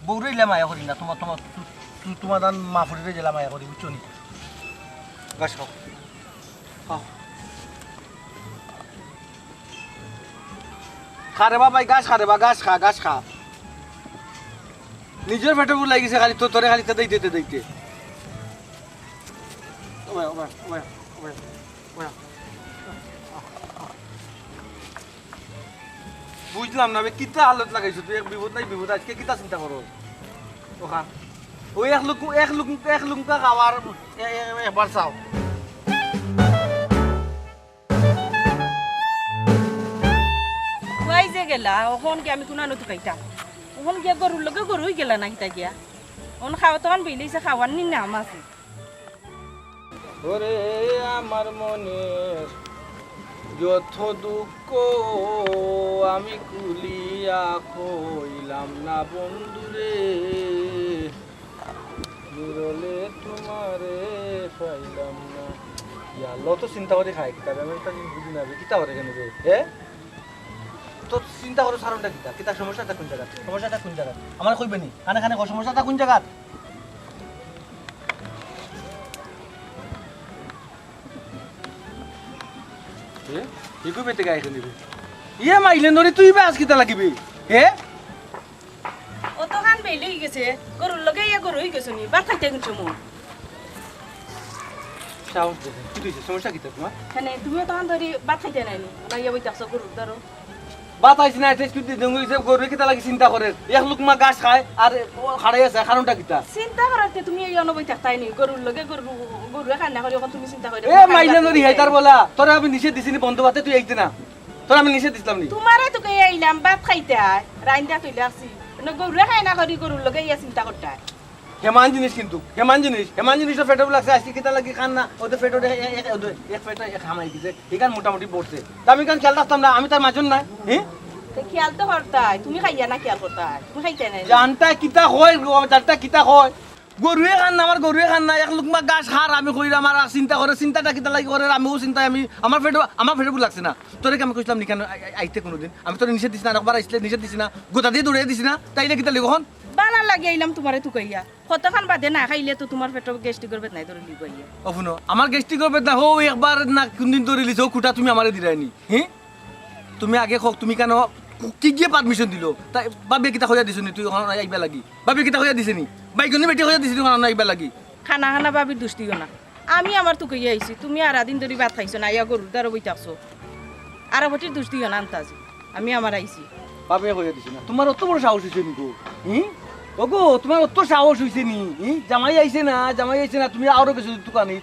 বউরে মায়া করি না তোমার তোমার তোমার দান মা ফুটিতে জেলা মায়া করি বুঝছো নি গাছ খাও খাও খা রে বাবাই গাছ খা রে বা গাছ খা নিজের পেটে বুল লাগিছে খালি তো তোরে খালি দিতে বুঝলাম না কিতা হালত লাগাইছো তুই এক বিপদ নাই বিপদ আজকে কিতা চিন্তা করো ওখান ওই এক লুমকা খাওয়ার একবার চাও ওই যে গেলা ওখন কি আমি কোনা নতুন খাইতাম ওখন গিয়া গরুর লগে গরুই গেলা না কিতা গিয়া ওন খাওয়া তখন বেলেছে খাওয়ার নি নাম আছে ওরে আমার মনে যত দুঃখ আমি কুলিয়া কইলাম না বন্ধুরে নিরলে তোমারে পাইলাম না ইয়ালো তো চিন্তা করে খাই কিতা আমি একটা জিনিস বুঝি না কিতা করে কেন রে তো চিন্তা করো সারণটা কিতা সমস্যাটা কোন জায়গা আমার কইবে নি খানে সমস্যাটা কোন জায়গা ইকো বেতে গায় নিবি ইয়ে মাইলে নরে তুই বে আজ কিতা লাগিবি হে ও তো খান বেলে গেছে গরুর লগে ইয়া গরুই গেছে নি বাদ খাইতে গেছো মো সাউন্ড দে কি তুই সমস্যা কিতা তোমার মানে তুমি তখন ধরি বাদ খাইতে নাই নি না ইয়া বইতাছ গরুর ধরো বাত আইছ না টেস্ট তুই দঙ্গি সব গরু কিতা লাগি চিন্তা করে এক লুকমা গাছ খায় আর খাড়াই আছে কারণটা কিতা চিন্তা করতে তুমি এই অনবই থাকতাই নি গরুর লগে গরু খান্না করে এখন তুমি চিন্তা করে এ মাইলে নরি হাইতার বলা তোরা আমি নিষেধ দিছিনি বন্ধু বাতে তুই আইতে না তোরা আমি নিষেধ দিছিলাম নি তোমারে তো কই আইলাম বাদ খাইতে রাইন্দা তুইলে আসি না গরু খাই না করি গরুর লগে ইয়া চিন্তা করতে হেমান জিনিস কিন্তু হেমান জিনিস ফেটো লাগছে আজকে কিতা লাগি খান না ওদের ফেটো এক ফেটো এক হামাই দিছে এখান মোটামুটি পড়ছে আমি কান খেয়াল রাখতাম না আমি তার মাজন নাই হ্যাঁ খেয়াল তো করতাই তুমি খাইয়া না খেয়াল করতাই তুমি খাইতে নাই জানটা কিতা হয় জানটা কিতা হয় গরুয়ে খান না আমার গরুয়ে খান না এক লুকমা গাছ খার আমি কইরা আমার চিন্তা করে চিন্তাটা কিতা লাগি করে আমিও চিন্তায় আমি আমার ফেটো লাগছে না তোরে আমি কইছিলাম নি কেন আইতে কোনোদিন আমি তোরে নিষেধ দিছি না একবার আইসলে নিষেধ দিছি না গোটা দিয়ে দৌড়িয়ে দিছি না তাইলে কিতা লিখো বালা লাগি আইলাম তোমারে তো কইয়া কতখান বাদে না খাইলে তো তোমার পেট গ্যাস্ট্রিক করবে নাই ধরে লিব কইয়া অফুনো আমার গ্যাস্ট্রিক করবে না হো একবার না কোনদিন ধরে লিছো কুটা তুমি আমারে দিরাইনি হ্যাঁ তুমি আগে কক তুমি কেন কি গিয়ে পারমিশন দিল তাই বাবে কিতা হইয়া দিছনি তুই ওখানে আইবা লাগি বাবে কিতা হইয়া দিছনি বাইকনি বেটি হইয়া দিছনি ওখানে আইবা লাগি খানা বাবি দোষ দিও না আমি আমার তো কইয়া আইছি তুমি আর দিন ধরে ভাত খাইছো না ইয়া গরুর দ্বারা বইতাছো আর বটির দোষ দিও না আনতাজি আমি আমার আইছি বাবে হইয়া দিছ না তোমার অত বড় সাহস হইছে নিকো ওগো তোমার অত সাহস হইছে নি জামাই আইছে না তুমি আরো কিছু দোকানে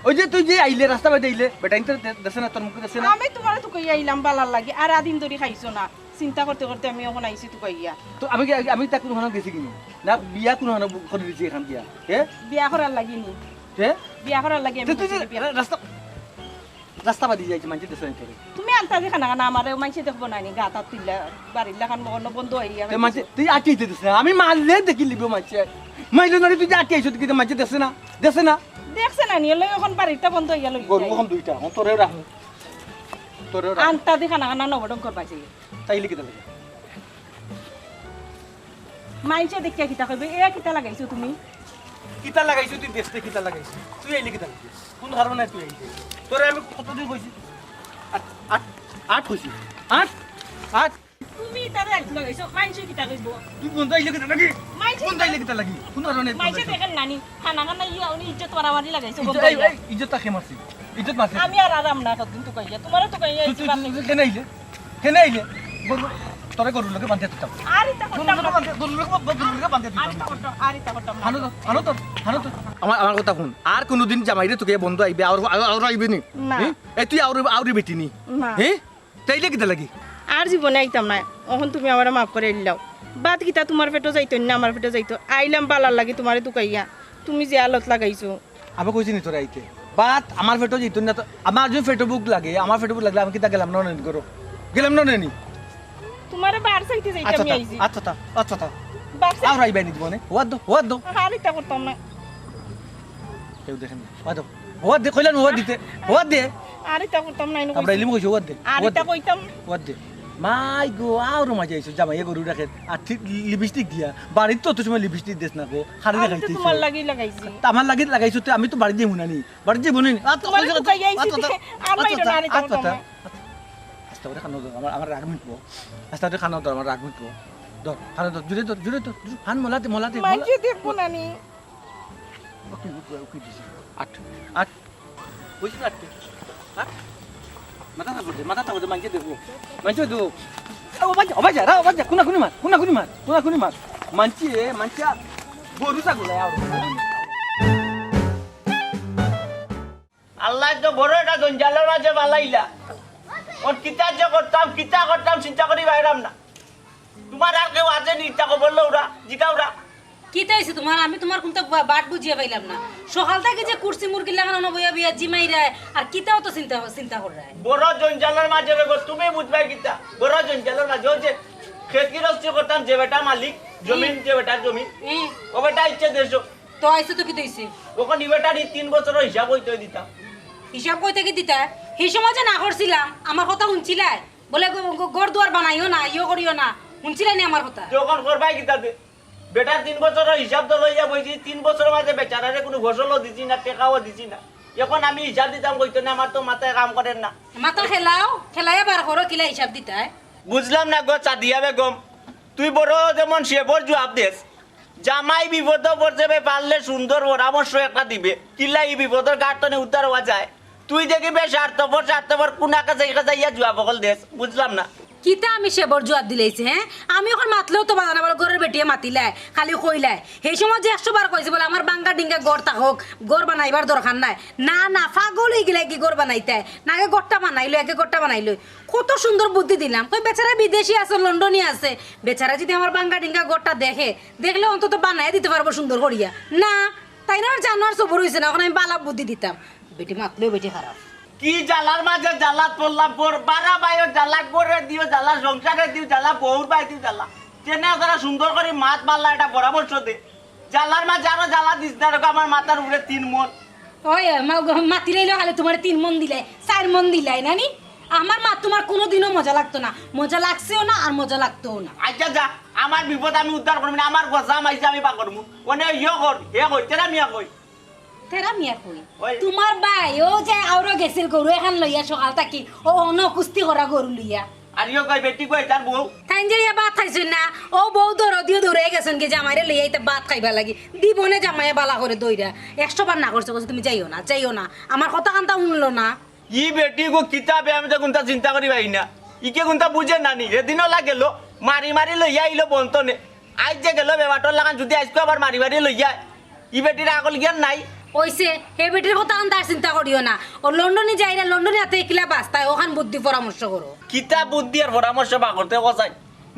ওই যে তুই যে আইলে রাস্তা বাইতে আইলে বেটা ইনতে দেছে না তোর মুখে দেছে না আমি তোমার তো কইয়া আইলাম বালার লাগি আর দিন ধরে খাইছো না চিন্তা করতে করতে আমি এখন আইছি তো কইয়া তো আমি তা কোন গেছি কিনি না বিয়া কোন করে দিছি এখান দিয়া বিয়া করার লাগি নি বিয়া করার লাগি আমি তুই রাস্তা বাদি যাইছে মানছে দেছে তোরে তুমি আনতা যে খানা আমারে মাইছে দেখবো না নি গাতা তিল্লা বাড়ির লাখান মগন বন্ধ হইয়া তে মানছে তুই আটিতে দিছ না আমি মারলে দেখি লিবো মানছে মাইলে নরি তুই আটি আইছ কি মানছে দেছে না দেখছ না নি লই এখন বাড়িটা বন্ধ হইয়া লই গরু এখন দুইটা তোরেও রাখ আনতা যে খানা নবডং করবাইছে তাইলে কিতা লাগে মাইছে দেখিয়া কিতা কইবে এ কিতা লাগাইছো তুমি কিতা লাগাইছো তুই দেখতে কিতা লাগাইছো তুই আইলে কিতা লাগাইছিস কোন কারণে তুই আইলে তোরে আমি কতদিন কইছি আট কইছি আট তুমি তারে লাগাইছো মাইছে কিতা কইব তুই কোন আইলে কিতা লাগি কোন আইলে কিতা লাগি কোন কারণে মাইছে দেখেন নানি খানা ইয়া উনি ইজ্জত মারামারি লাগাইছো ইজ্জত কে মারছি ইজ্জত মারছি আমি আর আরাম না কতদিন তো কইয়া তোমারও তো কইয়া কেন আইলে তোরে গরুর লগে বান্ধে দিতাম আরিতা করতাম না গরুর লগে বান্ধে দিতাম আরিতা করতাম না হানো তো আমার কথা শুন আর কোনোদিন জামাইরে তোকে বন্ধু আইবে আর আইবে নি না। এই তুই আউরি বেটি নি না। হ্যাঁ তাইলে কিতা লাগি আর জীবনে আইতাম না এখন তুমি আমার মাফ করে দিলাও বাদ গীতা তোমার পেটো যাইতো না আমার পেটো যাইতো আইলাম বালার লাগি তোমারে দুকাইয়া তুমি যে আলত লাগাইছো আমি কইছি নি তোরা আইতে বাত আমার ফেটো যেত না তো আমার যদি ফেটো বুক লাগে আমার ফেটো বুক লাগলে আমি কিতা গেলাম না নি করো গেলাম না নি তোমারে বার চাইতে যাইতে আচ্ছা আমি আইছি আচ্ছা বার আর আইবে নি দিবনে ওয়াদ দো আরিতা করতাম না কেউ দেখেন ওয়াদ দে কইলাম ওয়াদ দিতে ওয়াদ দে আরিতা করতাম না এনে আমরা ইলিম কইছো ওয়াদ দে আরিতা কইতাম ওয়াদ দে মাই গো আর মজা আইছো জামাই গরু রাখে আর ঠিক লিপস্টিক দিয়া বাড়ির তো সময় লিপস্টিক দেস না গো হারি আরিতা লাগাইতেছো তোমার লাগি লাগাইছি আমার লাগি লাগাইছো তো আমি তো বাড়ি যাই হুনানি বাড়ি যাই হুনানি তোমার দুকাইয়া আইছি আমার এটা আরিতা করতাম না আস্তে করে খানো দাও আমার রাগ মিটবো আস্তে করে খানো দাও আমার রাগ মিটবো ধর খানো দাও জুড়ে তো হান মোলাতে মাইকে দেখবো না নি ওকে দিছি আট বুঝলি আট মাথা থাকবে মাইকে দেখবো মাইকে দেবো ও বাজা কোনা কুনি মার মানছি গরু ছাগল আল্লাহ তো বড় একটা জঞ্জালের মাঝে বালাইলা ওর কিতা যে করতাম চিন্তা করি বাইরাম না তোমার আর কেউ আছে নি ইচ্ছা বললো ওরা জিকাওরা কি তাইছে তোমার আমি তোমার কোনটা বাট বুঝিয়ে পাইলাম না সকাল থেকে যে কুরসি মুরগি লাগানো বইয়া বিয়া জিমাই রায় আর কিতাও তো চিন্তা করে রায় বড় জঞ্জালের মাঝে রেগো তুমি বুঝবাই কিতা বড় জঞ্জালের মাঝে ও যে খেত গৃহস্থী করতাম যে বেটা মালিক জমিন যে বেটার জমি ও বেটা ইচ্ছে দেশো তো আইছে তো কি তৈছে ওখানে বেটার 3 বছরের হিসাব হইতে দিতাম হিসাব কই থেকে দিতা সেই সময় যে না করছিলাম আমার কথা শুনছিলাই বলে ঘর দুয়ার বানাইও না ইয়ে করিও না শুনছিলাই না আমার কথা যখন করবাই কিতা দে বেটার 3 বছরের হিসাব তো লইয়া বইছি 3 বছরের মাঝে বেচারারে কোনো ফসলও দিছি না টেকাও দিছি না এখন আমি হিসাব দিতাম কইতো না আমার তো মাথায় কাম করেন না মাথা খেলাই বার করো কিলা হিসাব দিতাই বুঝলাম না গো চাঁদিয়া বেগম তুই বড় যেমন শেবর জবাব দেস জামাই বিপদ পড়ছে পারলে সুন্দর পরামর্শ একটা দিবে কিলা এই বিপদের গাঁটনে উদ্ধার হওয়া যায় তুই দেখিবে স্বার্থপর কোনাকে যাইয়া জবাব বকল দেস বুঝলাম না কিতা আমি সেবর জবাব দিলাইছে হ্যাঁ আমি ওখানে মাতলেও তো বাজানা বলে ঘরের বেটিয়ে মাতিলাই খালি কইলাই সেই সময় যে 100 বার কইছে বলে আমার বাঙ্গা ডিঙ্গা গড় থাকক গড় বানাইবার দরকার নাই না পাগল হয়ে গেলে কি গড় বানাইতে না আগে গড়টা বানাইলো একে গড়টা বানাইলো কত সুন্দর বুদ্ধি দিলাম কই বেচারা বিদেশি আছে লন্ডনে আছে বেচারা যদি আমার বাঙ্গা ডিঙ্গা গড়টা দেখলে অন্তত বানাই দিতে পারবো সুন্দর করিয়া না তাই না জানোয়ার সবর হয়েছে না এখন আমি বালা বুদ্ধি দিতাম বেটি মাতলেও বেটি খারাপ কি জ্বালার মাঝে জ্বালাত পড়লাম পর বারা বাইও জ্বালা করে দিও জ্বালা সংসারে দিও জ্বালা বউর বাই দিও জ্বালা চেনা তারা সুন্দর করে মাত মারলা এটা পরামর্শ দে জ্বালার মাঝে আরো জ্বালা দিস না রেখো আমার মাথার উপরে 3 মন ওই মাতি লাইলো খালি তোমার 3 মন দিলাই 4 মন দিলাই নানি আমার মা তোমার কোনোদিনও মজা লাগতো না মজা লাগছেও না আর মজা লাগতোও না আচ্ছা যা আমার বিপদ আমি উদ্ধার করবো না আমার গজা মাইছে আমি পা করবো ওনে ইয়ে কর হে কই তেরা মিয়া কই তেরা মিয়া কই ওই। তোমার ভাই ও যে আউরো গেছিল গরু এখন লইয়া সকাল থাকি ও অন কুস্তি করা গরু লইয়া আর ইয়ে কই বেটি কই তার বউ তাই যে ভাত খাইছেন না ও বউ দৌড়ে গেছেন কি জামাইরে লইয়া ইতে ভাত খাইবা লাগি দিবনে জামাইয়ে বালা করে দইরা 100 বার না করছে তুমি যাইও না আমার কথা কান্তা শুনলো না ই বেটি গো কিতাবে আমি তো কোনটা চিন্তা করি ভাই না ইকে কোনটা বুঝে নানি এদিনও লাগেলো মারি লইয়া আইলো বন্তনে আজ যে গেল বেবাটর লাগান যদি আজকে আবার মারি লইয়া ই বেটির আকল জ্ঞান নাই ওইসে হে বেটির কথা আন্দার চিন্তা করিও না ও লন্ডনে যাইরা লন্ডনে হাতে কিলা বাস্তায় ওখান বুদ্ধি পরামর্শ করো কিতা বুদ্ধি আর পরামর্শ বা করতে কসাই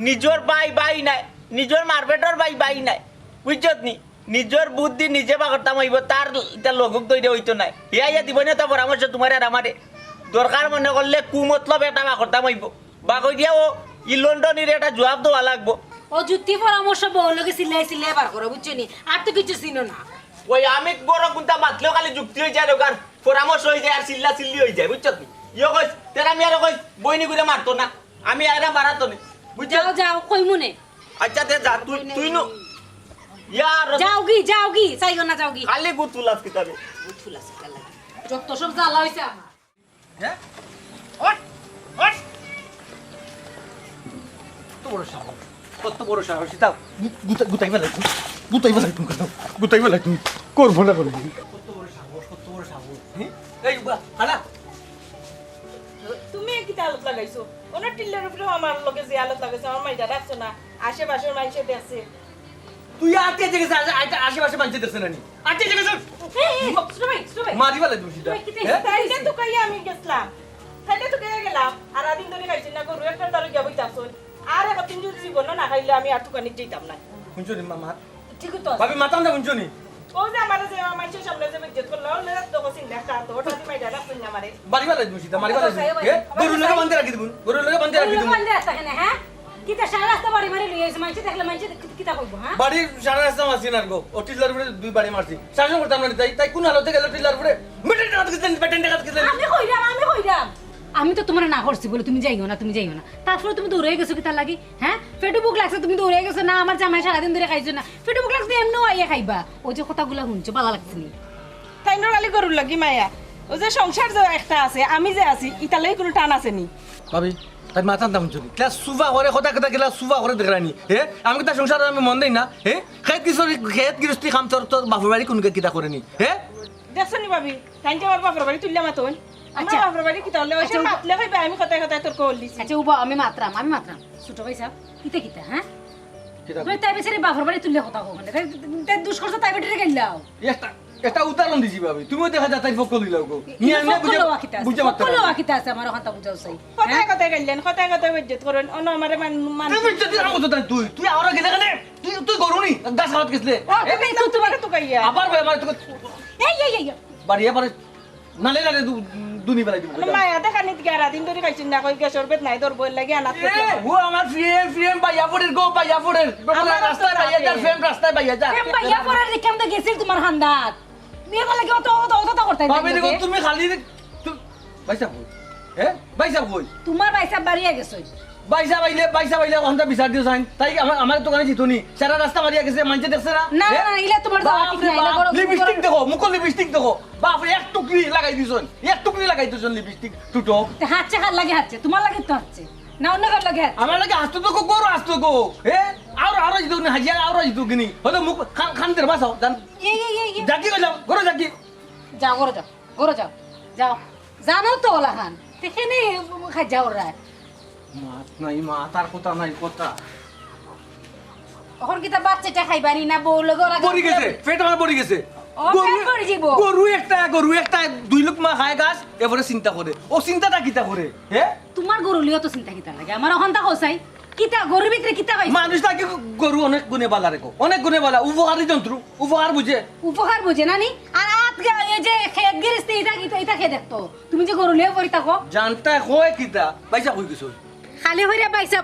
নিজের বাই নাই নিজের মারপেটর বাই নাই বুঝছত নি নিজের বুদ্ধি নিজে বা করতাম হইব তার এটা লঘুক দইরে হইতো নাই ইয়া দিব না তা পরামর্শ তোমার আর আমারে দরকার মনে করলে কুমতলব এটা বা করতাম হইব বা কই দিয়া ও ই লন্ডনের এটা জবাব দেওয়া লাগবো ও যুক্তি পরামর্শ বউলকে সিলাই বার করো বুঝছো নি আর তো কিছু চিনো না ওই আমি বড় কোনটা মাতলেও খালি যুক্তি হয়ে যায় দোকান পরামর্শ হয়ে যায় আর চিল্লি হয়ে যায় বুঝছত নি ইয়ে কইস তেরা আমি আর কইস বইনি করে মারতো না আমি আর মারাতো না বুঝছো যাও কই মনে আচ্ছা তে যা তুই নো ইয়ার যাও গি চাইও না যাও গি খালি গুতুলাস কিতাবে ফুলা সাকা লাগি যত সব জ্বালা হইছে আমার হ্যাঁ ওট ওট কত বড় সাহস সীতা গুতাই ফেলাই তুমি করবো না কত বড় সাহস হ্যাঁ এই বা হালা তুমি কিতা আলত লাগাইছো ওনার টিল্লার উপরেও আমার লগে যে আলত লাগাইছো আমার মাইটা রাখছো না আশেপাশের মানুষে দেখছে তুই আটকে জেগেছে আশেপাশে বাঞ্চে দেখছে না নি আটকে জেগেছে মারি ফেলে তুমি সিধা তাইলে তো কাইয়া আমি গেছলাম তাইলে তো কাইয়া গেলাম আর আদিন ধরে খাইছি না গরু একটা তার গিয়া বইতাছো আর এক দিন যদি জীবন না খাইলে আমি আর দোকানে যেতাম না শুনছো নি মামা ঠিক তো ভাবি মাতাম না শুনছো নি ও যে আমার যে মানুষের সামনে যে বিজ্জত করলো না তো কোসিন দেখা তো ওটা দি মাইটা রাখছেন না আমারে মারি ফেলে তুমি সিধা মারি ফেলে গরু লগে বান্ধে রাখি দিবুন গরু লগে বান্ধে রাখি দিবুন বন্ধ আছে কেন হ্যাঁ কিতা সারা রাস্তা বাড়ি মারি লই আইছে মাইছে দেখলে মাইছে কিতা কইবো হ্যাঁ বাড়ি সারা রাস্তা মারছি না গো ও টিলার উপরে দুই বাড়ি মারছি শাসন করতাম না তাই কোন হালতে গেল টিলার উপরে বেটেন টাকা দিতেন বেটেন টাকা দিতেন আমি কইরাম আমি তো তোমার না করছি বলে তুমি যাইও না তারপরে তুমি দৌড়ে গেছো কি তার লাগি হ্যাঁ পেটে বুক লাগছে তুমি দৌড়ে গেছো না আমার জামাই সারাদিন ধরে খাইছো না পেটে বুক লাগছে এমনিও আইয়া খাইবা ও যে কথাগুলো শুনছো ভালো লাগছে নি তাই নরালি গরুর লাগি মায়া ও যে সংসার যে একটা আছে আমি যে আছি ইতালাই কোনো টান আছে নি ভাবি তাই মাথান দাম চলি ক্লাস সুফা করে কথা ক্লাস সুফা করে দেখরানি হে আমি কি তার সংসার আমি মন দেই না হে খেত গৃহস্থী কাম তোর বাপের বাড়ি কোন কিতা করে নি হে দেখছো নি ভাবি তাই যে আমার বাপের বাড়ি তুললে মাতন আচ্ছা। আমার বাপের বাড়ি কি তাহলে ওই মাতলে ভাই আমি কথায় তোর কল দিছি আচ্ছা উবা আমি মাত্রাম ছোট ভাই সাহেব কিতা হ্যাঁ তুই তাই বেচারি বাপের বাড়ি তুললে কথা কো মানে তাই দুষ করছ তাই বেটারে গেলাও একটা উদাহরণ দিছি ভাবি তুমিও দেখা যায় তাই ফকল দিলাও গো নিয়ে আনলে বুঝে মারতে ফকল ওয়াকিতা আছে আমার ওখানটা বুঝাও চাই কথায় গেলেন কথায় বিজ্জত করেন অন্য আমারে মান তুমি যদি আর কথা তুই আওরা গেলে কেন তুই গরুনি গাছ খাওয়াত গেছলে তুই তোমার তো কাইয়া আবার ভাই আমার তোকে এই বাড়ি এবারে নালে দুনি বেলা দিব মায়া দেখা নিত গেরা দিন ধরে খাইছিন না কই গ্যাসের বেত নাই তোর বই লাগে আনাত ও আমার ফ্রেম বাইয়া পড়ের গো বাইয়া পড়ের রাস্তায় বাইয়া যা ফ্রেম রাস্তায় বাইয়া যা এম ভাইয়া পড়ার দেখে আমরা গেছিল তোমার হান্দাত মেয়ে বলে কি অত করতে ভাবি দেখো তুমি খালি বাইসা কই হ্যাঁ বাইসা কই তোমার বাইসা বাড়িয়া গেছে বাইসা বাইলে ওখানটা বিচার দিও সাইন তাই আমার দোকানে জিতুনি সারা রাস্তা মারিয়া গেছে মানছে দেখছে না না না ইলা তোমার দাওয়া ঠিক নাই লাগো লিপস্টিক দেখো মুখ লিপস্টিক দেখো বাপ রে এক টুকরি লাগাই দিছন লিপস্টিক টুটো হাতছে হাত লাগে হাতছে তোমার লাগে তো হাতছে না অন্য কার লাগে হাতছে আমার লাগে আসতো তো গরু আসতো গো হে আর জিতু না হাজিয়া আর জিতু কিনি হয়তো মুখ খান দের বাসাও জান এই জাকি গো যাও গরু জাকি যাও যাও জানো তো ওলা খান তেখানে খাই যাও রা মাত নাই মাতার কথা নাই কথা ওখান কি তা বাচ্চাটা খাইবানি না বউ লগো লাগা পড়ি গেছে পেট আমার পড়ি গেছে ও পেট পড়ি যাব গরু একটা দুই লোক মা খায় গাছ এবারে চিন্তা করে ও চিন্তাটা কিতা করে হে তোমার গরু লিও তো চিন্তা কিতা লাগে আমার ওখানটা কইছাই কিতা গরুর ভিতরে কিতা কইছ মানুষ তাকে গরু অনেক গুণে বালা রেখো অনেক গুণে বালা উপকারী যন্ত্র উপকার বুঝে না নি আর আত এই যে খেত গিরস্তে এটা খেয়ে দেখতো তুমি যে গরু লিও করি থাকো জানতা কয় কিতা পয়সা কই গেছো খালি হইরা বাইসা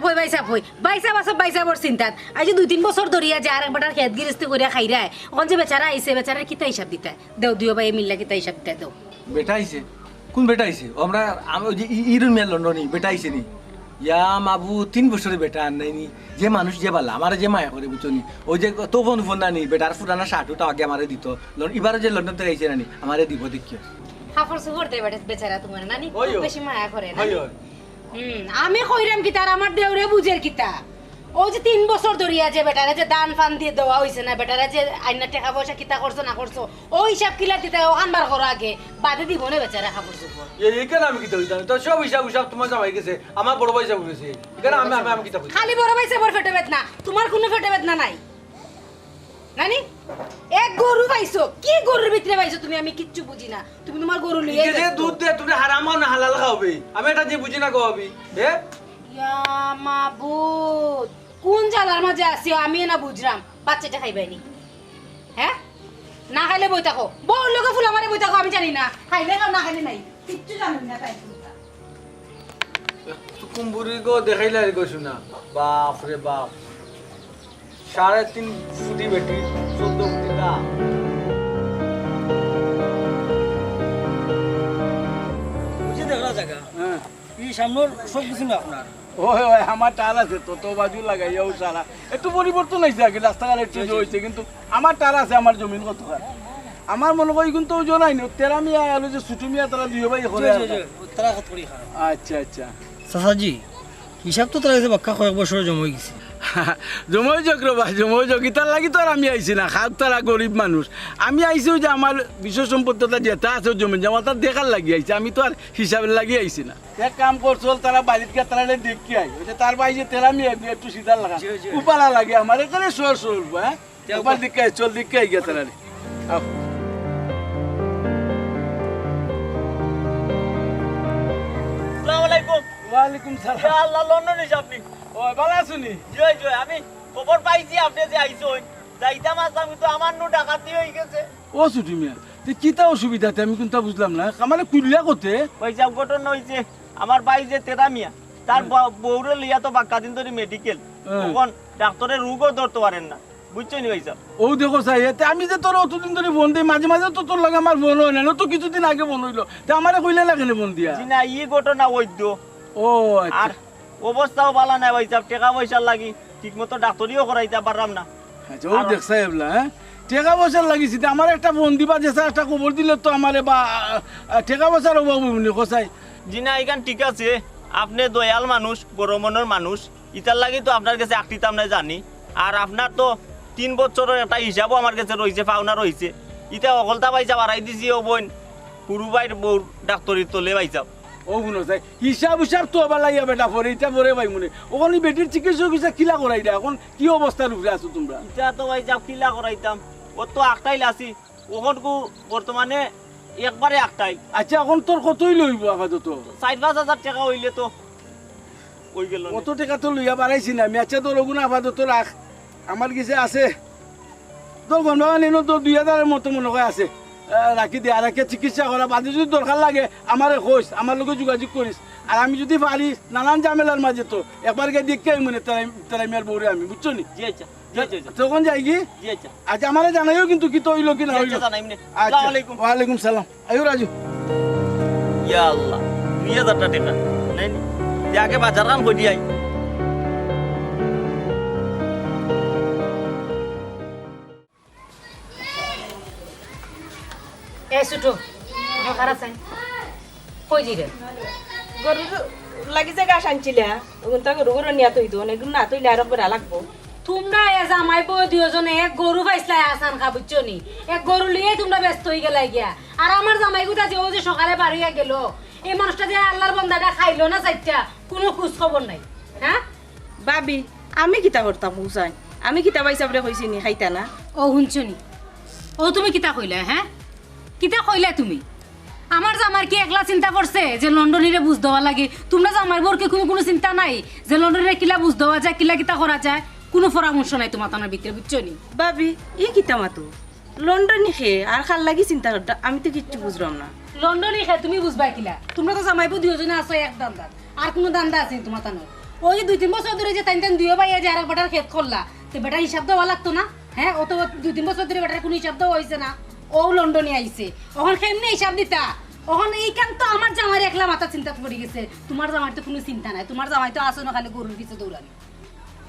বড় চিন্তাত আজ 2-3 বছর ধরিয়া যে আর একবার খেত গিরস্তি করিয়া খাইরা ওখান যে বেচারা আইছে বেচারা কিতা হিসাব দিতা দেও দিও ভাই মিল্লা কিতা হিসাব দিতা দেও বেটা আইছে কোন বেটা আইছে আমরা আমি ওই যে ইরুন মেল লন্ডনি বেটা আইছে নি ইয়া মাবু 3 বছরের বেটা আর নাইনি যে মানুষ যে বালা আমার যে মায়া করে বুঝনি ওই যে তো ফোন নানি বেটার ফুরানা শার্টটা আগে আমারে দিত এবারে যে লন্ডন থেকে আইছে নানি আমারে দিব দেখিও হাফর সুফর দে বেচারা তোমার নানি ওই খুব ও। বেশি মায়া করে না হয় হয় আমি কইরাম কি তার আমার দেওরে বুঝের কিতা ও যে 3 বছর ধরিয়া যে বেটারে যে দান ফান দিয়ে দেওয়া হইছে না বেটারে যে আইনা টাকা পয়সা কিতা করছো না করছো ওই হিসাব কিলা দিতে ওখান বার করো আগে বাদে দিব না বেচারা খাবার সুফর এই কেন আমি কিতা হইতাম তো সব হিসাব তোমার জামাই গেছে আমার বড় ভাই যাব গেছে এখানে আমি কিতা হইতাম খালি বড় ভাইছে বড় ফেটে বেদনা তোমার কোনো ফেটে বেদনা নাই নানি এক গরু পাইছো কি গরুর ভিতরে পাইছো তুমি আমি কিচ্ছু বুঝি না তুমি তোমার গরু লইয়া যে দুধ দে তুমি হারাম না হালাল খাওবে আমি এটা যে বুঝি না খাওয়াবি হে ইয়া মাবুদ কোন জালার মাঝে আসিও আমি না বুঝরাম বাচ্চাটা খাইবাইনি হ্যাঁ না খাইলে বই থাকো বউ লোকে ফুল আমারে বই থাকো আমি জানি না খাইলে খাও না খাইলে নাই কিচ্ছু জানি না তাই কুম্বুরি গো দেখাইলা গো শোনা বাপ রে বাপ 3.5 ফুটি বেটি 14 ফুটি দা বুঝে দেখলা জায়গা এই সামনের সব কিছু না আপনার ওই ওই আমার টাল আছে তো বাজু লাগাইয়াও সারা একটু পরিবর্তন হয়েছে আগে রাস্তাঘাট একটু হয়েছে কিন্তু আমার টাল আছে আমার জমিন কত আমার মনে করি কিন্তু জনাই নি তেরা মিয়া আলো যে ছুটু মিয়া তারা দুই ভাই করে তারা হাত করি খারাপ আচ্ছা আচ্ছা চাচাজি হিসাব তো তারা বাক্কা কয়েক বছর জমা হয়ে গেছে জমই যোগ রবা জমই যোগ ইতার লাগি তো আর আমি আইছি না খাক তারা গরিব মানুষ আমি আইছি যে আমার বিশ্ব সম্পত্তিটা যেটা আছে জমি জমা তার দেখার লাগি আইছি আমি তো আর হিসাবের লাগি আইছি না এক কাম করছল তারা বাড়িতে গিয়ে তারা দেখি আই ওই যে তার বাইরে তেরা আমি একটু সিধার লাগা উপালা লাগে আমার এখানে সর সর হ্যাঁ একবার দিকে চল দিকে আই গিয়ে তারা আসসালামু আলাইকুম ওয়ালাইকুম সালাম ইয়া আল্লাহ লন্ডন এসে আপনি ও ভালো আছুনি জয় জয় আমি খবর পাইছি আপনি যে আইসোন যাইতাম আসতাম কিন্তু আমার নো ডাকাতি হয়ে গেছে ও ছুটি মিয়া তুই কিতা অসুবিধাতে আমি কোনটা বুঝলাম না আমার কুলিয়া করতে পয়সা ঘটনা হয়েছে আমার ভাই যে তেরা মিয়া তার বউরে লিয়া তো বাক্কা দিন ধরে মেডিকেল তখন ডাক্তারের রোগও ধরতে পারেন না বুঝছো নি ভাই ও দেখো সাই এতে আমি যে তোর অতদিন ধরে ফোন দিই মাঝে মাঝে তো তোর লাগে আমার ফোন হয় না তো কিছুদিন আগে ফোন হইলো তা আমারে কইলে লাগে না ফোন দিয়া জি না ই ঘটনা বৈদ্য ও আর অবস্থাও ভালো নাই ভাই সাহেব টাকা পয়সার লাগি ঠিক মতো ডাক্তারিও করাইতে পারলাম না আচ্ছা ও দেখছা এবলা হ্যাঁ টাকা পয়সার লাগিছি তা আমার একটা ফোন দিবা যে স্যার একটা খবর দিলে তো আমারে বা টাকা পয়সার অভাব হইবনি কোসাই জি না এখান ঠিক আছে আপনি দয়াল মানুষ বড় মনের মানুষ ইতার লাগি তো আপনার কাছে আকটিতাম না জানি আর আপনার তো 3 বছরের একটা হিসাবও আমার কাছে রয়েছে পাওনা রয়েছে ইটা অকলতা পাইছা বাড়াই দিছি ও বোন পুরু বাইর বউ ডাক্তারির তলে পাইছা ও গুনো চাই হিসাব হিসাব তো আবার লাগিয়া বেটা পরে এটা পরে ভাই মনে ওখানে বেটির চিকিৎসা কিসা কিলা করাই দা এখন কি অবস্থার উপরে আছো তোমরা ইটা তো ভাই যাব কিলা করাইতাম ও তো আকটাইল আছি ওখন কো বর্তমানে একবারে আকটাই আচ্ছা এখন তোর কতই লইব আপাতত 4-5 হাজার টাকা হইলে তো ওই গেল কত টাকা তো লইয়া বাড়াইছি না আমি আচ্ছা তোর ওগুন আপাতত রাখ আমার কাছে আছে তোর গন্ডগোল নিনো তোর 2000-এর মতো মনে হয় আছে রাখি দে আর একে চিকিৎসা করা বাদে যদি দরকার লাগে আমারে কইস আমার লগে যোগাযোগ করিস আর আমি যদি পারি নানান ঝামেলার মাঝে তো একবার গিয়ে দেখতে মনে তারা মেয়ের বউরে আমি বুঝছো নি জি আচ্ছা জি আচ্ছা তখন যাই কি জি আচ্ছা আচ্ছা আমারে জানাইও কিন্তু কি তো হইলো কি না হইলো আচ্ছা জানাইমনে আচ্ছা আসসালামু আলাইকুম ওয়ালাইকুম সালাম আয়ো রাজু ইয়া আল্লাহ 2000 টাকা নাই নি আগে বাজার রান কই দিয়াই এ সুটো খারাপ চাই কই দিরে গরুর লাগি যে গাছ আনছিলে ওগুন তা গরু গরু নিয়া তৈতো এগুলো না তৈলে আর বেড়া লাগবো তোমরা এ জামাই বউ দুজনে এক গরু পাইছলাই আসান খা বুঝছো নি এক গরু লিয়ে তোমরা ব্যস্ত হয়ে গেলাই গিয়া আর আমার জামাই গুতা যে ও যে সকালে বার হইয়া গেল এই মানুষটা যে আল্লাহর বন্দাটা খাইলো না চাইটা কোনো খোঁজ খবর নাই হ্যাঁ ভাবি আমি কিতা করতাম হুসাইন আমি কিতা পাইছা বলে কইছি নি খাইতা না ও শুনছো নি ও তুমি কিতা কইলা হ্যাঁ কিতা কইলা তুমি আমার জামার কি একলা চিন্তা করছে যে লন্ডনীরে বুঝ দেওয়া লাগে তোমরা জামার বোরকে কোনো চিন্তা নাই যে লন্ডনে কিলা বুঝ দেওয়া যায় কিলা কিতা করা যায় কোনো পরামর্শ নাই তোমার তার ভিতরে বুঝছো নি ভাবি ই কিতা মাতো লন্ডনে খেয়ে আর খাল লাগি চিন্তা করতা আমি তো কিচ্ছু বুঝলাম না লন্ডনে খায় তুমি বুঝবা কিলা তোমরা তো জামাইবো দুজনে আছো এক দান্দা আর কোনো দান্দা আছে তোমার তানোর ওই যে 2-3 বছর ধরে যে তাইন দুইও ভাইয়া যে আরেক বেটার ক্ষেত করলা তো বেটার হিসাব দেওয়া লাগতো না হ্যাঁ ও তো 2-3 বছর ধরে বেটার কোনো হিসাব দেওয়া হয়েছে না ও লন্ডনে আইছে ওখান কেমনে হিসাব দিতা ওখানে এইখান তো আমার জামাই একলা মাথা চিন্তা পড়ে গেছে তোমার জামাই তো কোনো চিন্তা নাই তোমার জামাই তো আসো না খালি গরুর পিছে দৌড়ানি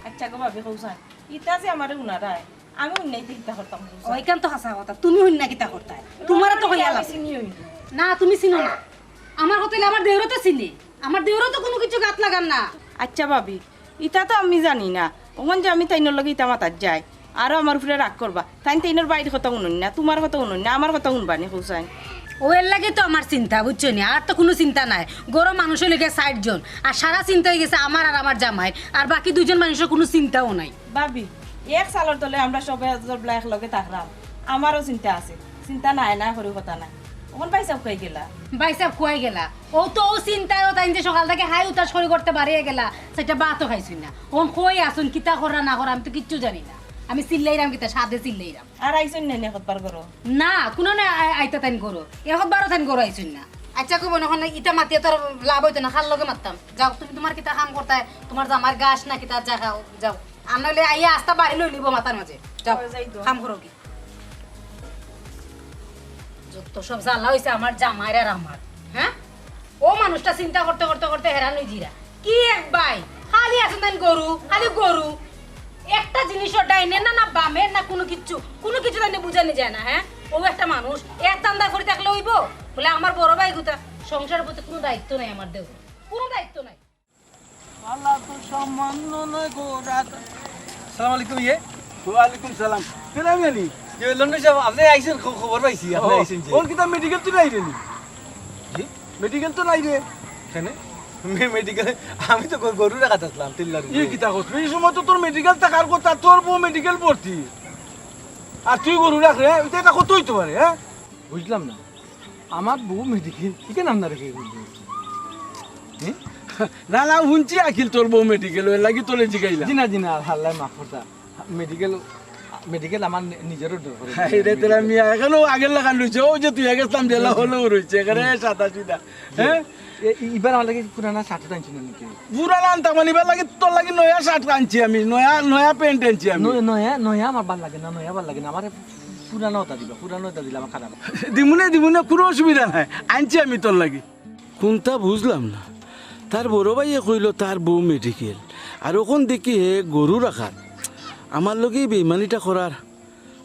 আচ্ছা গো ভাবি কৌসান ইতা যে আমার উনারায় আমি উন্নয়তে কিতা করতাম ওইখান তো হাসা কথা তুমি হইনা কিতা করতাই তোমার তো হইয়া লাগছে না তুমি চিনো না আমার কথা আমার দেউরও তো চিনি আমার দেউরও তো কোনো কিছু গাত লাগান না আচ্ছা ভাবি ইটা তো আমি জানি না ওখান যে আমি তাইনের লগে ইটা মাতার যাই আরো আমার উপরে রাগ করবা তাই তাইনের বাইরের কথা শুনুন না তোমার কথা শুনুন না আমার কথা শুনবা নি কৌসান ও এর লাগে তো আমার চিন্তা বুঝছো নি আর তো কোনো চিন্তা নাই গরম মানুষের লেগে 60 জন আর সারা চিন্তা হয়ে গেছে আমার আর আমার জামাই আর বাকি দুজন মানুষের কোনো চিন্তাও নাই ভাবি এক সালের তলে আমরা সবাই এক লগে থাকলাম আমারও চিন্তা আছে চিন্তা নাই না করে কথা নাই ওখান পয়সা খাই গেলা বাইসাব খুয়াই গেলা ও তো ও চিন্তায় তাই যে সকাল থেকে হাই উতাস করে করতে বাড়িয়ে গেলা সেটা বাতও খাইছুন না ওন কই আসুন কিতা করা না করা আমি তো কিচ্ছু জানি না আমি চিল্লাইরাম কিতা সাদে চিল্লাইরাম আর আইসুন না একবার করো না কোনো না আইতা তাইন করো এখন বারো তাইন করো আইছুন না আচ্ছা কব না ইটা মাতিয়ে তোর লাভ হইতো না খাল লগে মারতাম যাও তুমি তোমার কিতা কাম করতে তোমার জামার গাছ না কিতা যা খাও যাও আনলে আইয়া আস্তা বাড়ি লই নিব মাথার মাঝে যাও কাম করো কি যত সব জ্বালা হইছে আমার জামাইর আর আমার হ্যাঁ ও মানুষটা চিন্তা করতে করতে করতে হেরান হই জিরা কি এক ভাই খালি আছেন তাইন গরু খালি গরু একটা জিনিসও ডাইনে না না বামে না কোনো কিছু তাইনে বুঝানি যায় না হ্যাঁ ও একটা মানুষ এক দান্দা করে থাকলে হইব বলে আমার বড় ভাই গুতা সংসারের প্রতি কোনো দায়িত্ব নাই আমার দেহ কোনো দায়িত্ব নাই আল্লাহ তো সামান্য নয় গো রাত সালাম আলাইকুম ইয়ে ওয়ালাইকুম সালাম তেরামি আনি লন্ডন সাহেব আপনি আইছেন খবর পাইছি আপনি আইছেন যে ওর কিতা মেডিকেল তো নাই রে নি জি? মেডিকেল তো নাই রে কেন মেডিকেল আমি তো গরু রাখাতে আসলাম টিল্লার ই কিতা করছিস এই সময় তো তোর মেডিকেল থাকার কথা তোর বউ মেডিকেল ভর্তি আর তুই গরু রাখ রে এটা কত হইতে পারে হ্যাঁ বুঝলাম না আমার বউ মেডিকেল কি নাম না রেখে না না শুনছি আখিল তোর বউ মেডিকেল ওই লাগি তোলে জিগাইলা জি না আল্লাহ মাফ করতা মেডিকেল আমার নিজেরও দরকার রে তেরা মিয়া এখানে আগের লাগান রয়েছে ও যে তুই গেছিলাম জেলা হলেও রয়েছে এখানে সাদা সিধা হ্যাঁ এবার আমার লাগে পুরানা শার্ট আনছি না নাকি পুরান আনতাম মানে এবার লাগে তোর লাগে নয়া শার্ট আনছি আমি নয়া প্যান্ট আনছি আমি নয়া আমার ভাল লাগে না নয়া ভাল লাগে না আমার পুরানো ওটা দিলে আমার খারাপ দিমুনে কোনো অসুবিধা নাই আনছি আমি তোর লাগি কোনটা বুঝলাম না তার বড় ভাইয়ে কইল তার বউ মেডিকেল আর ওখান দেখি হে গরু রাখার আমার লগে বেইমানিটা করার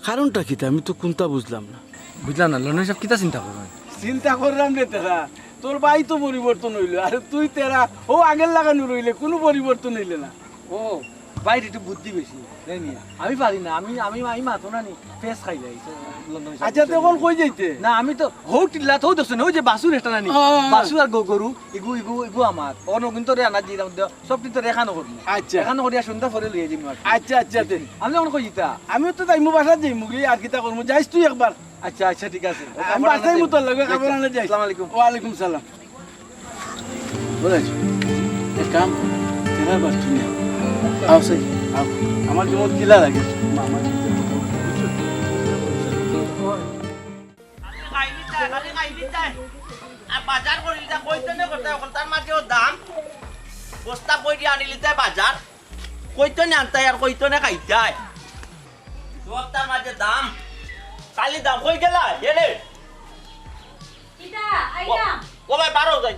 কারণটা কিতা আমি তো কোনটা বুঝলাম না বুঝলাম না লন্ডন সাহেব কিতা চিন্তা করবেন চিন্তা করলাম রে তেরা তোর ভাই তো পরিবর্তন হইল আর তুই তেরা ও আগের লাগানো রইলে কোনো পরিবর্তন হইলে না ও বাইরে একটু বুদ্ধি বেশি জানি আমি পারি না আমি মাতো না নি ফেস খাই যাই লন্ডন সাহেব আচ্ছা তখন কই যাইতে না আমি তো হৌ টিল্লা তো দেখছেন ওই যে বাসুর একটা নানি বাসু আর গরু ইগু আমার অন্য কিন্তু রে আনা দিলাম সব কিন্তু রেখানো করবো আচ্ছা এখানে করিয়া সন্ধ্যা পরে লইয়া যাবো আচ্ছা তে আমি যখন কই জিতা আমিও তো তাই মু বাসা যাই মুগি আর কিতা করবো যাইস তুই একবার আচ্ছা ঠিক আছে আমি বাসাই মু তোর লগে খাবার আনলে যাই আসসালামু আলাইকুম ওয়ালাইকুম সালাম বলেছ এক কাম তেরা বাস তুই আও সেই আও আমার যেমন কিলা লাগে মামা বাজার করিলি কইতে নে করতে তার মাঝে দাম বস্তা বই দিয়ে আনিলি তাই বাজার কইতে নে আনতাই আর কইতে নে খাইতাই তার মাঝে দাম কালি দাম কই গেলা এলে ও ভাই বারো যাই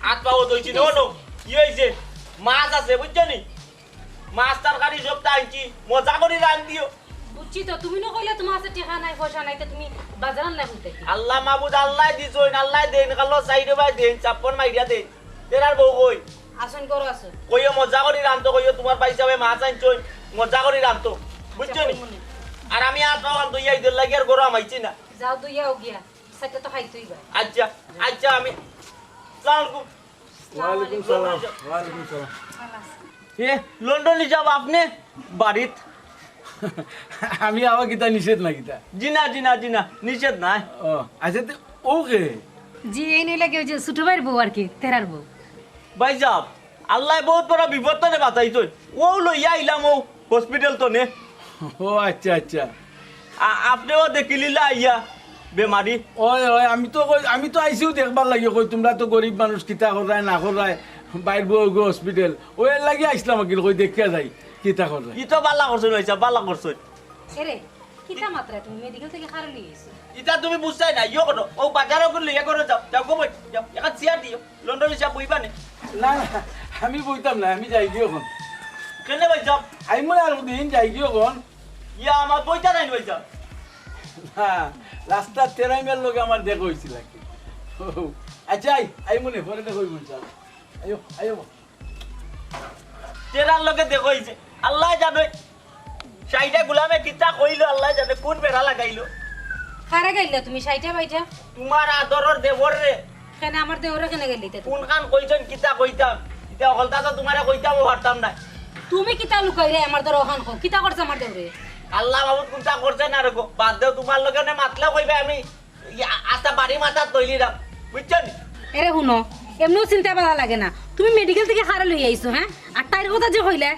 হাত পাও দইছি নো কি হইছে মাছ আছে বুঝছো নি মাছ তরকারি সবটা আনছি মজা করে রান দিও বুঝছি তো তুমি না কইলে তোমার কাছে টাকা নাই পয়সা নাই তো তুমি বাজার না হইতে আল্লাহ মাহবুদ আল্লাহ দিছই আল্লাহ দেন কালো সাইডে বাই দেন চাপন মাইরিয়া দেন তেরার বউ কই আসন করো আসো কইও মজা করে রানতো কইও তোমার পয়সা হবে মাছ আনছই মজা করে রানতো বুঝছো নি আর আমি আর পাওয়াল তো ইয়াই দিল লাগি আর গরম আইছি না যাও দুইয়াও গিয়া সাইতে তো খাইতেই বা আচ্ছা আমি আসসালামু ওয়ালাইকুম সালাম ওয়ালাইকুম সালাম এ লন্ডনে যাব আপনি বাড়িত আমি আবার কিতা নিষেধ না কিতা জি না নিষেধ নাই ও আচ্ছা তো ওকে জি এই নই লাগে ওই যে ছোট ভাইয়ের বউ আর কি তেরার বউ ভাই যাব আল্লাহ বহুত বড় বিপদ তো নে বাঁচাইতো ও লইয়া আইলাম ও হসপিটাল তো নে ও আচ্ছা আপনিও দেখিলিলা আইয়া বেমারি ওই আমি তো আইসিও দেখবার লাগে কই তোমরা তো গরিব মানুষ কিতা করায় না করায় বাইর বউ হসপিটাল ওই লাগি আইসলাম আকিল কই দেখিয়া যাই কিতা করায় ই তো বালা করছই হইছা বালা করছই এরে কিতা মাত্রা তুমি মেডিকেল থেকে খারাপ নিয়ে এসো ইটা তুমি বুঝছাই না ইয়ো করো ও বাজারও করে লইয়া করে যাও গো বই যাও একটা চেয়ার দিও লন্ডন হিসাব বইবা নে না আমি বইতাম না আমি যাই গিয়ে কোন কেনে ভাই যাও আমি মনে আর দিন যাই গিয়ে কোন ইয়া আমার বইটা নাই ভাই যাও না রাস্তা তেরাইমের লোক আমার দেখা হয়েছিল আর কি। আচ্ছা আই মনে পরে দেখো বলছাম আয়ো তেরার লগে দেখো হইছে আল্লাহ জানে সাইডা গুলামে কিতা কইলো আল্লাহ জানে কোন বেড়া লাগাইলো খারা গাইলা তুমি সাইটা বাইটা তোমার আদরের দেবর রে কেন আমার দেওরা কেন গেলি তে কোন খান কইছেন কিতা কইতাম ইটা হলতা তো তোমারে কইতাম পারতাম না তুমি কিতা লুকাই রে আমার দর ওখান কো কিতা করছ আমার দেওরে আল্লাহ বাবুত কোনটা করছে না রগো বাদ দেও তোমার লগে নে মাতলা কইবে আমি আস্তা বাড়ি মাথা তৈলি রাম বুঝছেন এরে শুনো এমনিও চিন্তা বাধা লাগে না তুমি মেডিকেল থেকে খারা লই আইছো হ্যাঁ আর তাইর কথা যে কইলে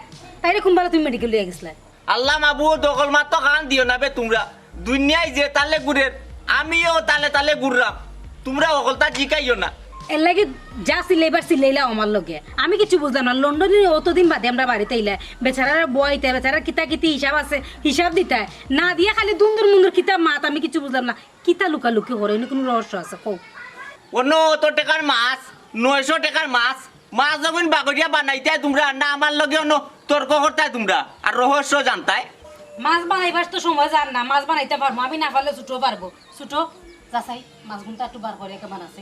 তাইরে কোনবার তুমি মেডিকেল লই গেছলা আল্লাহ মাহবুব দখল মাত্র কান দিও না বে তোমরা দুনিয়ায় যে তালে গুড়ের আমিও তালে গুড়রাম তোমরা অকলতা জিকাইও না এর লাগে যা সিলেবার সিলাইলা আমার লগে আমি কিছু বুঝলাম না লন্ডনে অতদিন বাদে আমরা বাড়িতে আইলা বেচারার বইতে বেচারার কিতা কিতি হিসাব আছে হিসাব দিতে না দিয়া খালি দুন্দুর মুন্দুর কিতা মাত আমি কিছু বুঝলাম না কিতা লুকালুকি করে এনে কোনো রহস্য আছে কও অন্য অত টাকার মাছ 900 টাকার মাছ যখন বাগরিয়া বানাইতে তোমরা না আমার লগে অন্য তর্ক করতে তোমরা আর রহস্য জানতাই মাছ বানাইবার তো সময় জান না মাছ বানাইতে পারবো আমি না পারলে ছুটো পারবো ছুটো যাচাই মাছ গুনটা একটু বার করে একে বানাছে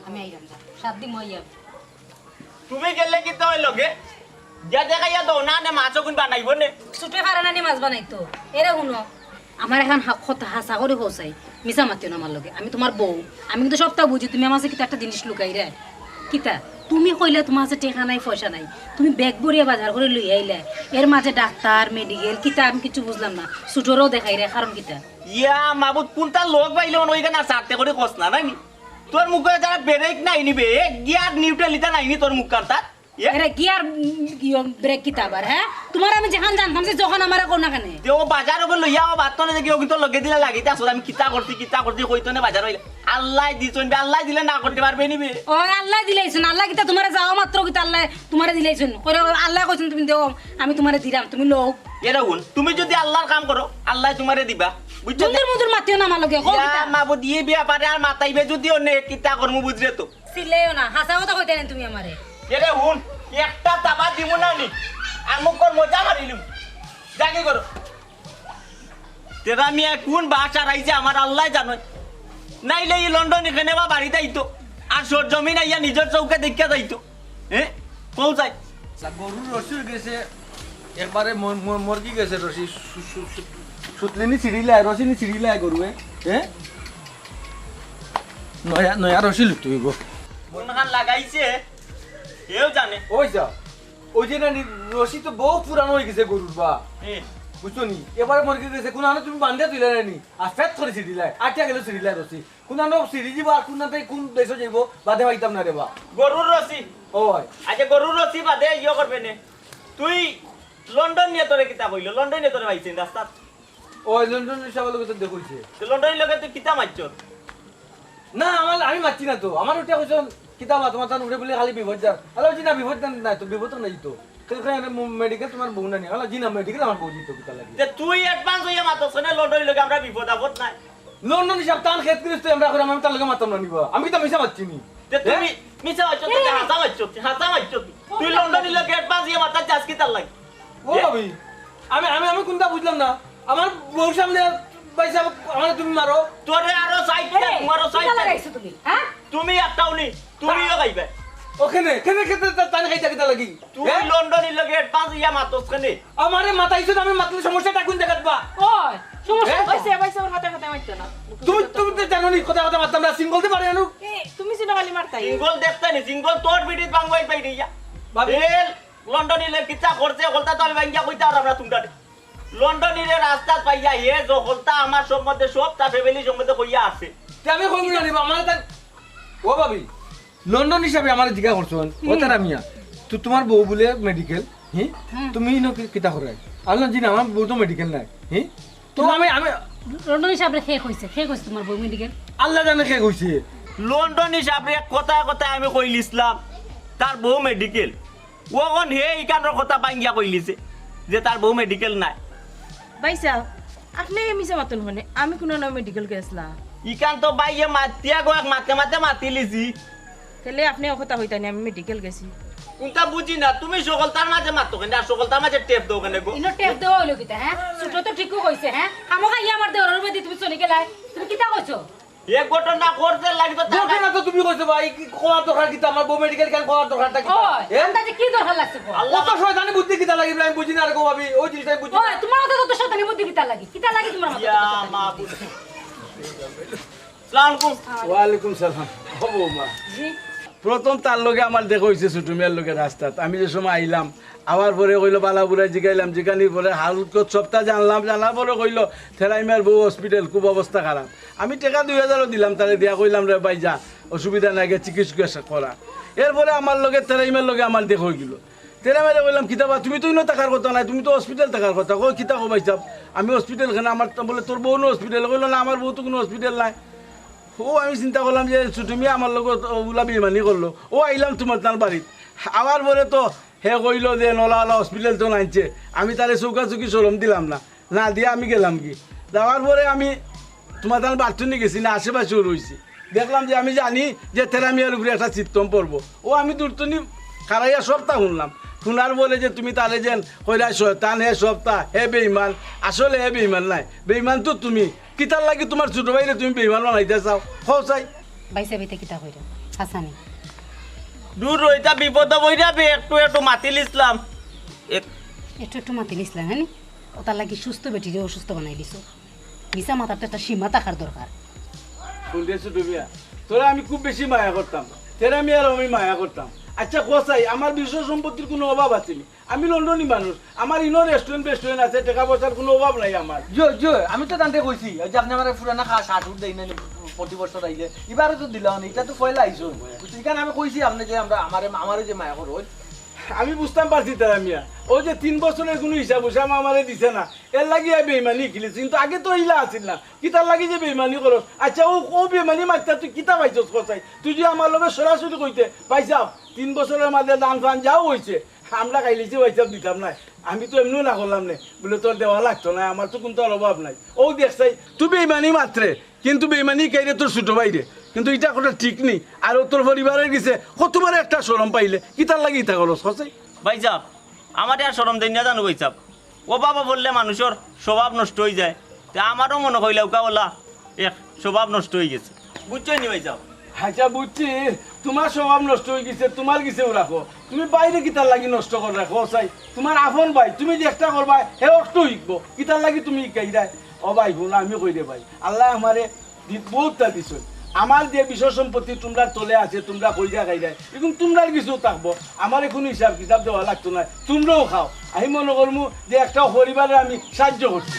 আমি আইরাম যা 7 দিন মই তুমি গেলে কি তো লগে যা দেখাইয়া দাও না নে মাছও কোন বানাইব নে ছুটে পারে না নি মাছ বানাইতো এরে শুনো আমার এখন কথা হাসা করে হোসাই মিছা মাতিও না আমার লগে আমি তোমার বউ আমি কিন্তু সবটা বুঝি তুমি আমার কাছে কিতা একটা জিনিস লুকাই রে কিতা তুমি কইলে তোমার কাছে টেকা নাই পয়সা নাই তুমি ব্যাগ ভরিয়া বাজার করে লই আইলে এর মাঝে ডাক্তার মেডিকেল কিতা আমি কিছু বুঝলাম না ছুটোরও দেখাই রে কারণ কিতা ইয়া মাবুত কোনটা লোক বাইলে মনে ওইখানে সারতে করে কস না নাইনি তোর মুখে যারা ব্রেক নাই নিবে গিয়ার নিউট্রালিটা নাইনি তোর মুখ কারতা এরে কি আর ব্রেক কিতা আবার হ্যাঁ তোমার আমি যেখান জানতাম যে যখন আমার কোন না কেনে তেও বাজার ওপর লইয়া বাত না যে কিন্তু লগে দিলে লাগিতে আসলে আমি কিতা করতে কইতো না বাজার হইলে আল্লাহ দিছন আল্লাহ দিলে না করতে পারবে নিবে ও আল্লাহ দিলাইছুন আল্লাহ কিতা তোমারে যাও মাত্র কিতা আল্লাহ তোমারে দিলাইছুন করে আল্লাহ কইছুন তুমি দেও আমি তোমারে দিলাম তুমি লোক এরা হুন তুমি যদি আল্লাহর কাম করো আল্লাহ তোমারে দিবা বুঝছো মন্দির মন্দির মাতিও না আমার লগে ইয়া মাবুত দিয়ে বিয়া পারে আর মাতাইবে যদি অন্য কিতা করমু বুঝরে তো সিলেও না হাসা কথা কইতে না তুমি আমারে এরে হুন একটা তাবা দিব না নি আর মুখ কর মজা মারিলুম জাগি করো তেরা মিয়া কোন বাসা রাইছে আমার আল্লাহ জানে নাইলে এই লন্ডন এখানে বা বাড়িতে আইতো আর সর জমিন আইয়া নিজের চৌকে দেখিয়া যাইতো হ্যাঁ পৌঁছাই গরুর রসি গেছে একবারে মরগি গেছে রসি সুতলিনি ছিড়িলায় রসিনি ছিড়িলায় গরুয়ে হ্যাঁ নয়া নয়া রসি লুকতে হইব কোনখান লাগাইছে এও জানে ওই যা ওই যে না রসি তো বহু পুরানো হয়ে গেছে গরুর বা হ্যাঁ বুঝছো নি এবারে মরগি গেছে কোন আনো তুমি বান্ধে তুলে নি আর ফেট করে ছিড়িলায় আটিয়া গেল ছিড়িলায় রসি কোন আনো ছিড়ি দিব আর কোন আনতে কোন দেশ যাইব বাদে পাইতাম না রে বা গরুর রসি ওই আচ্ছা গরুর রসি বাদে ইয়ে করবে নে তুই লন্ডন নিয়ে তোরে কিতা কইলো লন্ডন নিয়ে তোরে পাইছিস রাস্তাত ওই লন্ডন হিসাবে লোক তো দেখুইছে লন্ডনের লগে তুই কিতা মারছ না আমার আমি মারছি না তো আমার ওটা কইছ কিতাব তোমার তান উড়ে বলে খালি বিপদ যা আলো জি না বিপদ নাই তো বিপদ তো নাই তো সেখানে মেডিকেল তোমার বউ না নি আলো জি না মেডিকেল আমার বউ দিত কিতা লাগে যে তুই অ্যাডভান্স হইয়া মাতছ না লন্ডনের লগে আমরা বিপদ আপদ নাই লন্ডন হিসাব তান খেত করিস তো আমরা করে আমি তার লগে মারতাম না নিবা আমি তো মিশা মারছি নি যে তুমি মিছা মারছ তো হাসা মারছ তুই লন্ডনের লগে অ্যাডভান্স হইয়া মাতার চাস কিতা লাগে ও ভাবি আমি আমি আমি কোনটা বুঝলাম না আমার বউর সামনে পয়সা আমার তুমি মারো তোরে আরো সাইডটা তোমারও কিতা সাইডটা লাগাইছো তুমি হ্যাঁ তুমি একটাও নি তুমিও গাইবে ওখানে কেনে কেনে তান খাইতা কিতা লাগি তুই লন্ডনের লগে অ্যাডভান্স হইয়া মাতছ কেনে আমারে মাথাইছো আমি মাতলে সমস্যাটা কোন জায়গাত বা ওই সমস্যা পয়সা পয়সা ওর কথা কথা মারতো না তুমি তুমি তো জানো নি কথা কথা মারতাম না সিঙ্গল তে পারে আনু তুমি সিনা খালি মারতাই সিঙ্গল দেখতে নি সিঙ্গল তোর বিডিত বাংবাই পাই দিয়া ভাবি এল লন্ডনের লগে কিতা করছে হলতা তো আমি ভাঙ্গিয়া কইতা আর আমরা তুমটা লন্ডনের রাস্তা পাইয়া হে যে হলতা আমার সম্বন্ধে সব তা ফ্যামিলি সম্বন্ধে কইয়া আছে তে আমি কইব না নিবা আমার তার ও ভাবি লন্ডন হিসাবে আমার জিজ্ঞা করছন ও তারা মিয়া তো তোমার বউ বলে মেডিকেল হ্যাঁ তুমি ইনো কিতা করে আল্লাহ জি না আমার বউ তো মেডিকেল নাই হ্যাঁ তো আমি আমি লন্ডন হিসাবে শেষ হইছে তোমার বউ মেডিকেল আল্লাহ জানে কে কইছে লন্ডন হিসাবে কথা কথা আমি কইলিছিলাম তার বউ মেডিকেল ওখন হে ইকানোর কথা ভাঙ্গিয়া কইলিছে যে তার বউ মেডিকেল নাই ভাইসা আপনি মিশা মাতন হনে আমি কোনো না মেডিকেল গেছলাম ইকান তো বাইয়ে মাতিয়া গো মাতে মাতে মাতিলিছি তাহলে আপনি কথা হইতানি আমি মেডিকেল গেছি কোনটা বুঝি না তুমি সকলতার মাঝে মাতো কেন আর সকলতার মাঝে টেপ দাও কেন গো ইনো টেপ দেওয়া হইলো কিতা হ্যাঁ ছুটো তো ঠিকও কইছে হ্যাঁ আমাকে ইয়া আমার দেওয়ার মধ্যে তুমি চলে গেলাই তুমি কিতা কইছো এক ঘটনা করতে লাগতো দেখে না তো তুমি কইছো ভাই কি কোয়া দরকার কিতা আমার বউ মেডিকেল কেন কোয়া দরকারটা কি ওই আন্দাজে কি দরকার লাগছে গো? আল্লাহ কত শয়তানি বুদ্ধি কিতা লাগিবে আমি বুঝি না আর গো ভাবি ওই জিনিসটাই বুঝি ওই তোমার কথা তো শয়তানি বুদ্ধি কিতা লাগি তোমার মাথা ইয়া মাবুদ সালাম আলাইকুম ওয়ালাইকুম সালাম ও বৌমা প্রথম তার লগে আমার দেখা হয়েছে ছোট মেয়ের লগে রাস্তাত আমি যে সময় আইলাম আবার পরে কইলো বালাপুরে জিগাইলাম জিগানির পরে হালকত সপ্তাহ জানার পরে কইলো থেরাইমার বউ হসপিটাল খুব অবস্থা খারাপ আমি টাকা 2000 দিলাম তারে দিয়া কইলাম রে ভাই যা অসুবিধা নাই গে চিকিৎসা করা এরপরে আমার লগে থেরাইমার লগে আমার দেখা হয়ে গেল থেরাইমারে কইলাম কিতাবা তুমি তো ইনো টাকার কথা নাই তুমি তো হসপিটাল টাকার কথা কই কিতা কবাই চাপ আমি হসপিটাল খানে আমার বলে তোর বউ হসপিটাল কইলো না আমার বউ তো কোনো হসপিটাল নাই ও আমি চিন্তা করলাম যে তুমি আমার লগত ওগুলা বেমানি করলো ও আইলাম তোমার তার বাড়িত আবার পরে তো হে কইলো যে নলা হসপিটাল তো নাইছে আমি তারে চৌকাচুকি সরম দিলাম না না দিয়ে আমি গেলাম কি যাওয়ার পরে আমি তোমার তার বাথরুমে গেছি না আশেপাশেও রয়েছি দেখলাম যে আমি জানি যে থেরামিয়ার উপরে একটা চিত্তম পড়বো ও আমি দূরতনি খারাইয়া সপ্তাহ শুনলাম শোনার বলে যে তুমি তারে যেন কইলা শয়তান হে সপ্তাহ হে বেইমান আসলে হে বেইমান নাই বেইমান তো তুমি কিতার লাগি তোমার ছোট ভাইরে তুমি বেইমান বানাইতে চাও খাও চাই বাইসা বিতে কিতা কইরা হাসানি দূর রইতা বিপদ বইরা বে একটু একটু মাতিল ইসলাম এক একটু একটু মাতি নিছিলাম হ্যাঁ ও তার লাগি সুস্থ বেটিরে অসুস্থ বানাই দিছো মিশা মাথার একটা সীমা থাকার দরকার শুনতে ছোট মিয়া তোরা আমি খুব বেশি মায়া করতাম তেরা মিয়ার আমি মায়া করতাম আচ্ছা কোসাই আমার বিষয় সম্পত্তির কোনো অভাব আছে নি? আমি লন্ডনী মানুষ আমার ইনো রেস্টুরেন্ট আছে টাকা পয়সার কোনো অভাব নাই আমার জয় আমি তো জানতে কইছি ওই যে আপনি আমার পুরানা শার্ট উঠ দেই না প্রতি বছর আইলে এবারে তো দিলাম না এটা তো পয়লা আইছো বুঝছি কারণ আমি কইছি আপনি যে আমরা আমারে যে মায়া করো আমি বুঝতাম পারছি তারা মিয়া ও যে 3 বছরের কোনো হিসাব হিসাব আমারে দিছে না এর লাগি বেইমানি খেলেছি কিন্তু আগে তো ইলা আছিল না কি তার লাগি যে বেইমানি করস আচ্ছা ও বেইমানি মারতা তুই কিতা পাইছস কোসাই তুই যে আমার লগে সরাসরি কইতে পাইছাও 3 বছরের মাঝে দান ফান যাও হইছে আমরা খাইলেছি পয়সা দিতাম না আমি তো এমনিও না করলাম না বলে তোর দেওয়া লাগতো না আমার তো কোনো অভাব নাই ও দেখছাই তুই বেইমানি মাত্রে কিন্তু বেইমানি কাইরে তোর ছোট বাইরে কিন্তু এটা কথা ঠিক নেই আর ও তোর পরিবারের গেছে কতবার একটা শরম পাইলে কি তার লাগি ইতা করস কোসাই ভাই সাহেব আমার আর সরম দেন না জানো ভাই সাহেব ও বাবা বললে মানুষের স্বভাব নষ্ট হয়ে যায় তা আমারও মনে হইলে ওকা বলা এক স্বভাব নষ্ট হয়ে গেছে বুঝছই নি ভাই সাহেব আচ্ছা বুঝছি তোমার স্বভাব নষ্ট হয়ে গেছে তোমার গেছেও রাখো তুমি বাইরে কিতার লাগি নষ্ট করে রাখো চাই তোমার আপন ভাই তুমি যে একটা করবা হে একটু শিখবো কিতার লাগি তুমি শিখাই দেয় ও ভাই বোন আমি কই দে ভাই আল্লাহ আমারে বহুতটা দিছ আমার যে বিষয় সম্পত্তি তোমরা তলে আছে তোমরা কই যা খাই দেয় এখন তোমরার কিছু থাকবো আমার কোনো হিসাব কিতাব দেওয়া লাগতো না তোমরাও খাও আমি মনে করবো যে একটা পরিবারে আমি সাহায্য করছি